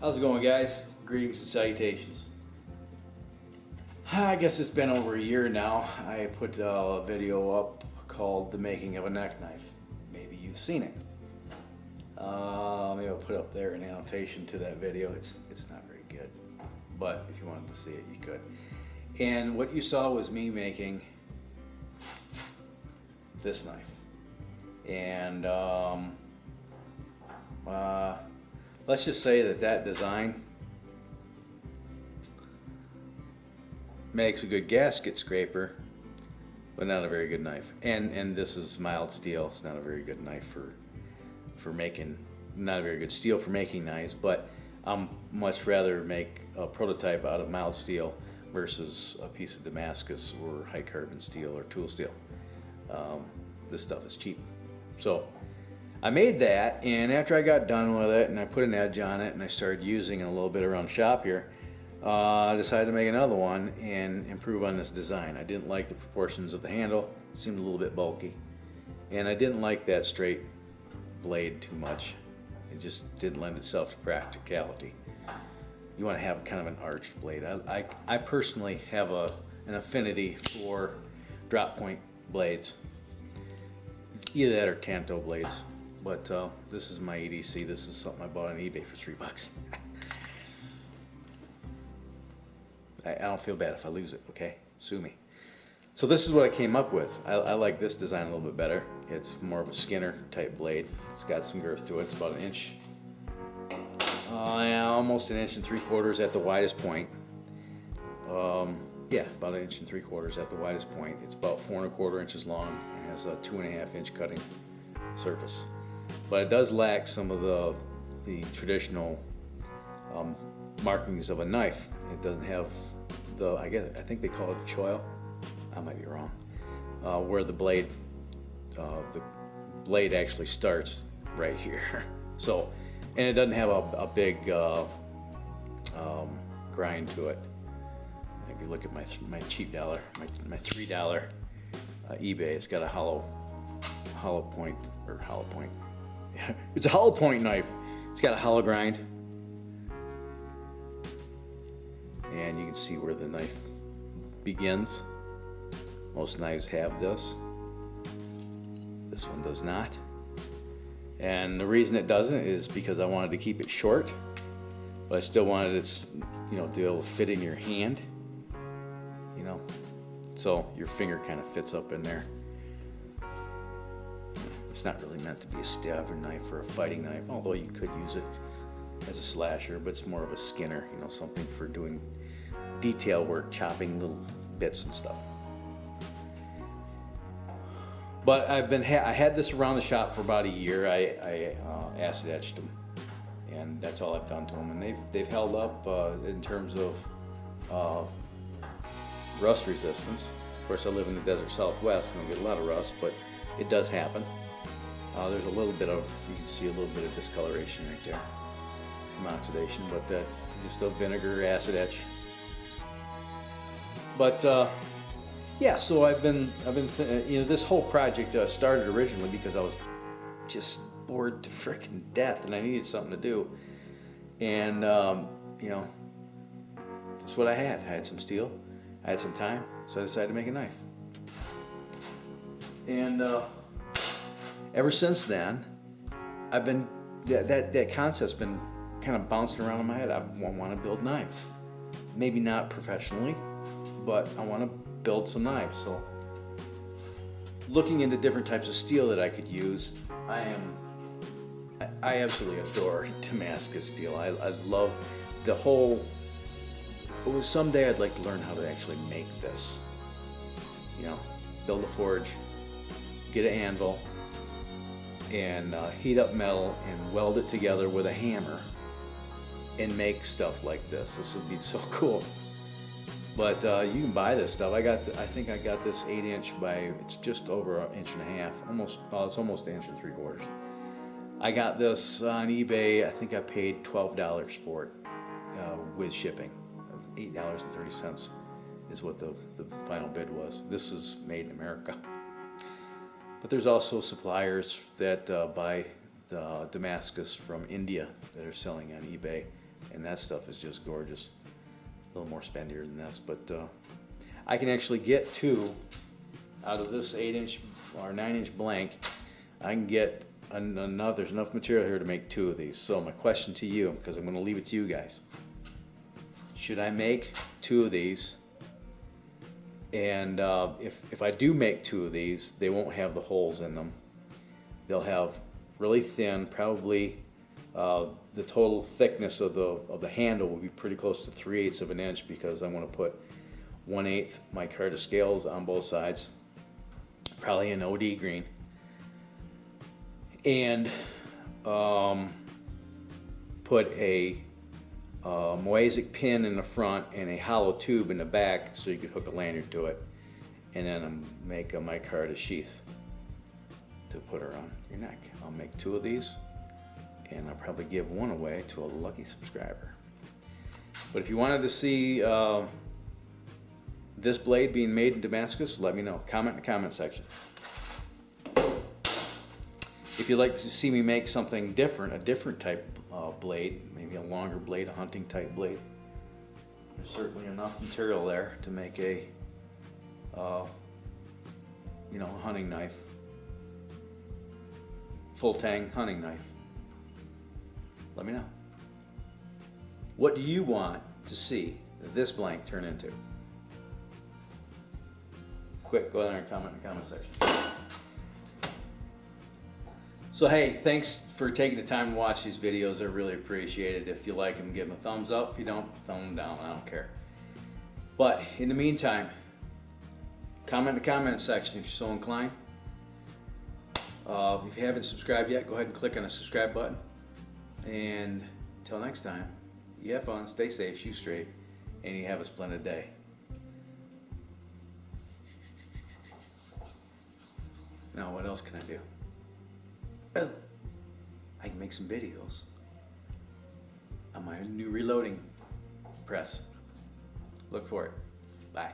How's it going, guys? Greetings and salutations. I guess it's been over a year now. I put a video up called The Making of a Neck Knife. Maybe you've seen it. Maybe I'll put up there an annotation to that video. It's not very good, but if you wanted to see it, you could. And what you saw was me making this knife. And let's just say that design makes a good gasket scraper, but not a very good knife. And this is mild steel. It's not a very good knife for making, not a very good steel for making knives, but I'm much rather make a prototype out of mild steel versus a piece of Damascus or high carbon steel or tool steel. This stuff is cheap. So I made that, and after I got done with it and I put an edge on it and I started using it a little bit around shop here, I decided to make another one and improve on this design. I didn't like the proportions of the handle. It seemed a little bit bulky, and I didn't like that straight blade too much. It just didn't lend itself to practicality. You want to have kind of an arched blade. I personally have an affinity for drop point blades. Either that or Tanto blades. But this is my EDC. This is something I bought on eBay for $3. I don't feel bad if I lose it, okay? Sue me. So this is what I came up with. I like this design a little bit better. It's more of a Skinner type blade. It's got some girth to it. It's about an inch. Almost an inch and 3/4 at the widest point. Yeah, about an inch and 3/4 at the widest point. It's about 4 1/4 inches long. It has a 2.5 inch cutting surface. But it does lack some of the traditional markings of a knife. It doesn't have I think they call it a choil. I might be wrong. Where the blade actually starts right here. So, and it doesn't have a big grind to it. If you look at my cheap dollar, my $3 eBay, it's got a hollow point. It's a hollow point knife. It's got a hollow grind, and you can see where the knife begins. Most knives have this. This one does not. And the reason it doesn't is because I wanted to keep it short, but I still wanted it, to be able to fit in your hand. So your finger kind of fits up in there. It's not really meant to be a stabber knife or a fighting knife, although you could use it as a slasher, but it's more of a Skinner, something for doing detail work, chopping little bits and stuff. But I had this around the shop for about a year. I acid etched them, and that's all I've done to them. And they've held up in terms of rust resistance. Of course, I live in the desert Southwest. We don't get a lot of rust, but it does happen. There's a little bit of, you can see a little bit of discoloration right there from oxidation, but that just a vinegar acid etch. But yeah, so I've been this whole project started originally because I was just bored to frickin' death and I needed something to do. And that's what I had. I had some steel, I had some time, so I decided to make a knife. And ever since then, I've been that concept's been kind of bouncing around in my head. I want to build knives, maybe not professionally, but I want to build some knives. So looking into different types of steel that I could use, I absolutely adore Damascus steel. I love the whole. Someday I'd like to learn how to actually make this. Build a forge, get an anvil, and heat up metal and weld it together with a hammer and make stuff like this. This would be so cool. But you can buy this stuff. I think I got this 8-inch by, it's just over an inch and a half. It's almost an inch and 3/4. I got this on eBay. I think I paid $12 for it with shipping. $8.30 is what the final bid was. This is made in America. But there's also suppliers that buy the Damascus from India that are selling on eBay and that stuff is just gorgeous. A little more spendier than this, but I can actually get 2 out of this 8-inch or 9-inch blank. I can get enough, there's enough material here to make 2 of these. So my question to you, because I'm going to leave it to you guys, should I make 2 of these? And if I do make 2 of these, they won't have the holes in them. They'll have really thin, probably the total thickness of the handle will be pretty close to 3/8 of an inch, because I want to put 1/8 micarta scales on both sides, probably in OD green, and put a Moasic pin in the front and a hollow tube in the back so you could hook a lanyard to it, and then make a micarta sheath to put around your neck. I'll make 2 of these, and I'll probably give 1 away to a lucky subscriber. But if you wanted to see this blade being made in Damascus, let me know. Comment in the comment section. If you'd like to see me make something different, a different type of blade, maybe a longer blade, a hunting type blade, there's certainly enough material there to make a hunting knife, full tang hunting knife. Let me know. What do you want to see this blank turn into? Quick, go there and comment in the comment section. So hey, thanks for taking the time to watch these videos. I really appreciate it. If you like them, give them a thumbs up. If you don't, thumb them down. I don't care. But in the meantime, comment in the comment section if you're so inclined. If you haven't subscribed yet, go ahead and click on the subscribe button. And until next time, you have fun, stay safe, shoot straight, and you have a splendid day. Now, what else can I do? Oh, I can make some videos on my new reloading press. Look for it. Bye.